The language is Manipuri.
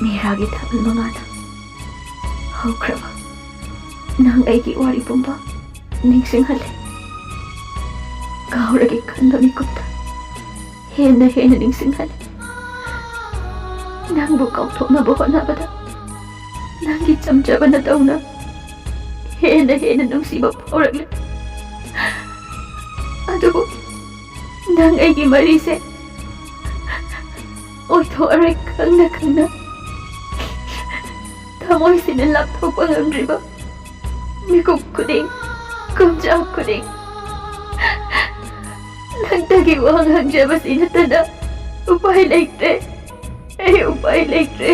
ꯃꯤꯔꯥꯒꯤ ꯊꯥꯕꯜ ꯃꯉꯥꯗ ꯍꯧꯈ꯭ꯔꯕ ꯅꯪ ꯑꯩꯒꯤ ꯋꯥꯔꯤ ꯄꯨꯝꯕ ꯅꯤꯡꯁꯤꯡꯍꯜꯂꯦ꯫ ꯀꯥꯎꯔꯒꯦ ꯈꯟꯕ ꯃꯤꯀꯨꯞꯇ ꯍꯦꯟꯅ ꯅꯤꯡꯁꯤꯡꯍꯜꯂꯦ꯫ ꯅꯪꯕꯨ ꯀꯥꯎꯊꯣꯛꯅꯕ ꯍꯣꯠꯅꯕꯗ ꯅꯪꯒꯤ ꯆꯝꯖꯕ ꯅꯇꯧꯅ ꯍꯦꯟꯅ ꯅꯨꯡꯁꯤꯕ ꯐꯥꯎꯔꯛꯂꯦ꯫ ꯑꯗꯨꯕꯨ ꯅꯪ ꯑꯩꯒꯤ ꯃꯔꯤꯁꯦ ꯑꯣꯏꯊꯣꯛꯑꯔꯣꯏ ꯈꯪꯅ ꯊꯃꯣꯏꯁꯤꯅ ꯂꯥꯞꯊꯣꯛꯄ ꯉꯝꯗ꯭ꯔꯤꯕ ꯃꯤꯀꯨꯞ ꯈꯨꯗꯤꯡ ꯈꯣꯡꯆꯥꯛ ꯈꯨꯗꯤꯡ ꯅꯪꯇꯒꯤ ꯋꯥꯍꯪ ꯍꯪꯖꯕꯁꯤ ꯅꯠꯇꯅ ꯎꯄꯥꯏ ꯂꯩꯇ꯭ꯔꯦ꯫ ꯑꯩ ꯎꯄꯥꯏ ꯂꯩꯇ꯭ꯔꯦ꯫